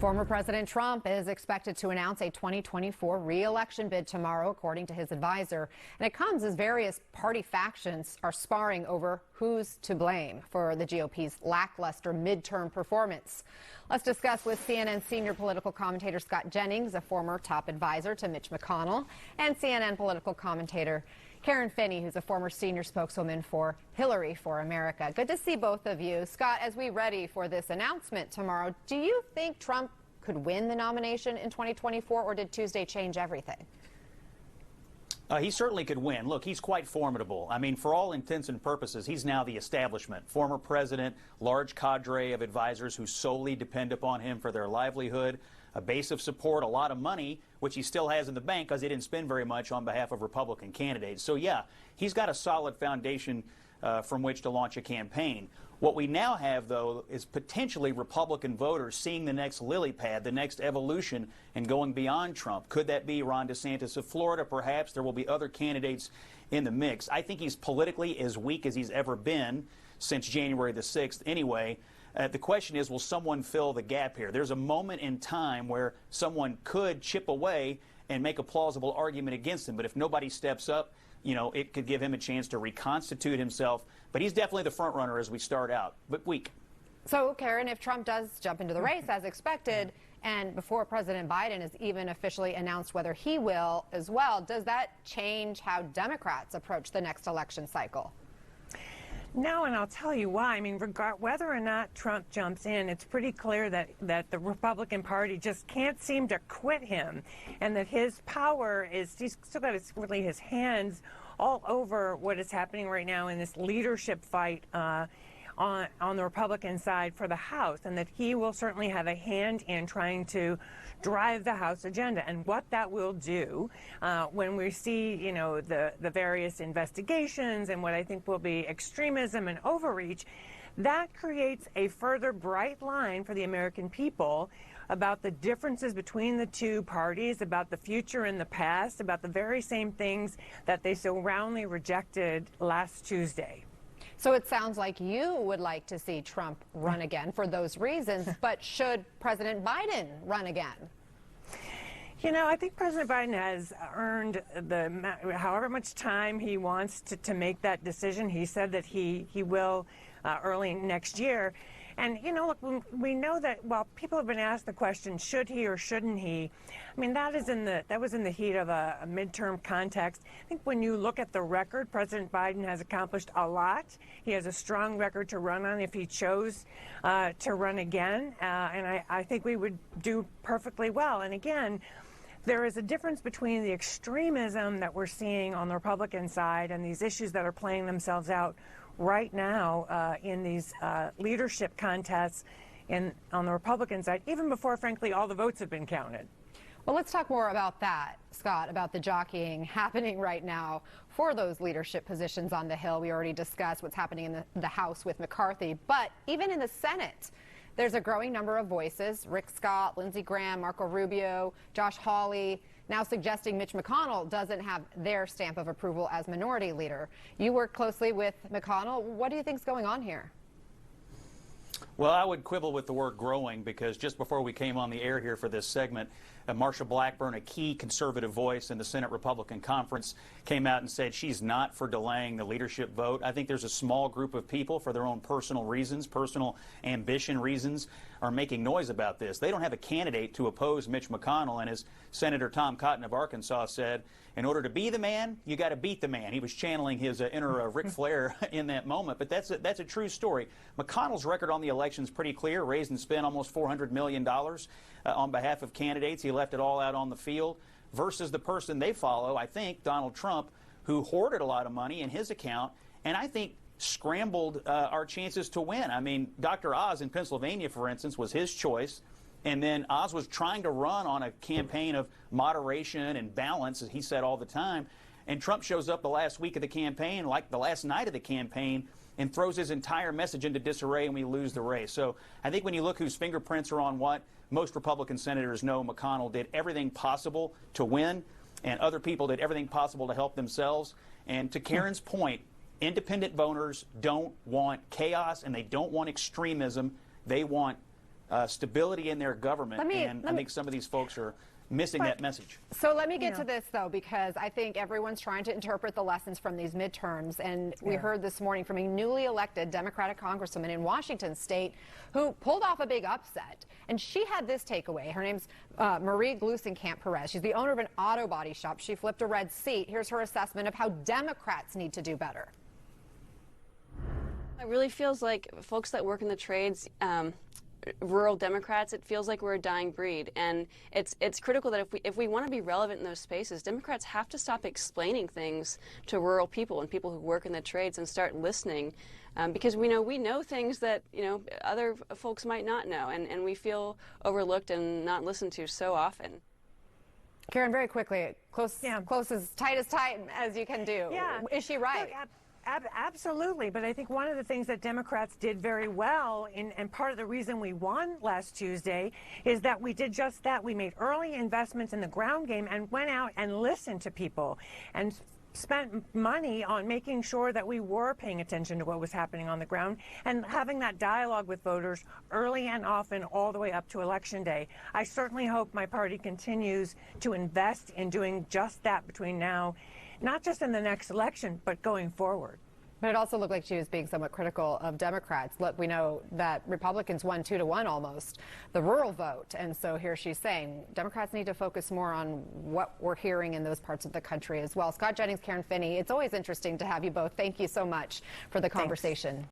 Former President Trump is expected to announce a 2024 re-election bid tomorrow, according to his advisor. And it comes as various party factions are sparring over who's to blame for the GOP's lackluster midterm performance. Let's discuss with CNN senior political commentator Scott Jennings, a former top advisor to Mitch McConnell, and CNN political commentator Karen Finney, who's a former senior spokeswoman for Hillary for America. Good to see both of you. Scott, as we ready for this announcement tomorrow, do you think Trump could win the nomination in 2024, or did Tuesday change everything? He certainly could win. Look, he's quite formidable. I mean, for all intents and purposes, he's now the establishment. Former president, large cadre of advisors who solely depend upon him for their livelihood, a base of support, a lot of money, which he still has in the bank because he didn't spend very much on behalf of Republican candidates. So, yeah, he's got a solid foundation from which to launch a campaign. What we now have, though, is potentially Republican voters seeing the next lily pad, the next evolution, and going beyond Trump. Could that be Ron DeSantis of Florida? Perhaps there will be other candidates in the mix. I think he's politically as weak as he's ever been since January the 6th anyway. The question is, will someone fill the gap here? There's a moment in time where someone could chip away and make a plausible argument against him. But if nobody steps up, you know, it could give him a chance to reconstitute himself. But he's definitely the front runner as we start out, but weak. So, Karen, if Trump does jump into the race as expected, and before President Biden has even officially announced whether he will as well, does that change how Democrats approach the next election cycle? No, and I'll tell you why. I mean, whether or not Trump jumps in, it's pretty clear that the Republican Party just can't seem to quit him, and that his power is, he's still got really his hands all over what is happening right now in this leadership fight on the Republican side for the House, and that he will certainly have a hand in trying to drive the House agenda. And what that will do when we see, you know, the various investigations and what I think will be extremism and overreach, that creates a further bright line for the American people about the differences between the two parties, about the future and the past, about the very same things that they so roundly rejected last Tuesday. So it sounds like you would like to see Trump run again for those reasons, but should President Biden run again? You know, I think President Biden has earned however much time he wants to make that decision. He said that he will early next year. And, you know, look, we know that while people have been asked the question, should he or shouldn't he, I mean, that was in the heat of a midterm context. I think when you look at the record, President Biden has accomplished a lot. He has a strong record to run on if he chose to run again. And I think we would do perfectly well. And again, there is a difference between the extremism that we're seeing on the Republican side and these issues that are playing themselves out right now in these leadership contests on the Republican side, even before, frankly, all the votes have been counted. Well, let's talk more about that, Scott, about the jockeying happening right now for those leadership positions on the Hill. We already discussed what's happening in the House with McCarthy, but even in the Senate, there's a growing number of voices. Rick Scott, Lindsey Graham, Marco Rubio, Josh Hawley, now suggesting Mitch McConnell doesn't have their stamp of approval as minority leader. You work closely with McConnell. What do you think's going on here? Well, I would quibble with the word growing, because just before we came on the air here for this segment, Marsha Blackburn, a key conservative voice in the Senate Republican Conference, came out and said she's not for delaying the leadership vote. I think there's a small group of people, for their own personal reasons, personal ambition reasons, are making noise about this. They don't have a candidate to oppose Mitch McConnell, and as Senator Tom Cotton of Arkansas said, in order to be the man, you got to beat the man. He was channeling his inner Ric Flair in that moment, but that's a true story. McConnell's record on the election is pretty clear. Raised and spent almost $400 million on behalf of candidates. He left it all out on the field, versus the person they follow, I think, Donald Trump, who hoarded a lot of money in his account, and I think scrambled our chances to win. I mean, Dr. Oz in Pennsylvania, for instance, was his choice. And then Oz was trying to run on a campaign of moderation and balance, as he said all the time. And Trump shows up the last week of the campaign, like the last night of the campaign, and throws his entire message into disarray, and we lose the race. So I think when you look whose fingerprints are on what, most Republican senators know McConnell did everything possible to win, and other people did everything possible to help themselves. And to Karen's point, independent voters don't want chaos, and they don't want extremism. They want stability in their government, I think some of these folks are missing that message. So let me get to this, though, because I think everyone's trying to interpret the lessons from these midterms. And we heard this morning from a newly elected Democratic congresswoman in Washington state who pulled off a big upset. And she had this takeaway. Her name's Marie Gluesenkamp-Perez. She's the owner of an auto body shop. She flipped a red seat. Here's her assessment of how Democrats need to do better. It really feels like folks that work in the trades, rural Democrats, it feels like we're a dying breed, and it's critical that if we want to be relevant in those spaces, Democrats have to stop explaining things to rural people and people who work in the trades and start listening, because we know things that other folks might not know, and we feel overlooked and not listened to so often. Karen, very quickly, close as tight as you can do. Yeah. Is she right? Look, absolutely, but I think one of the things that Democrats did very well, and part of the reason we won last Tuesday, is that we did just that. We made early investments in the ground game and went out and listened to people and spent money on making sure that we were paying attention to what was happening on the ground and having that dialogue with voters early and often all the way up to Election Day. I certainly hope my party continues to invest in doing just that between now, not just in the next election, but going forward. But it also looked like she was being somewhat critical of Democrats. Look, we know that Republicans won 2-1 almost the rural vote. And so here she's saying Democrats need to focus more on what we're hearing in those parts of the country as well. Scott Jennings, Karen Finney, it's always interesting to have you both. Thank you so much for the conversation.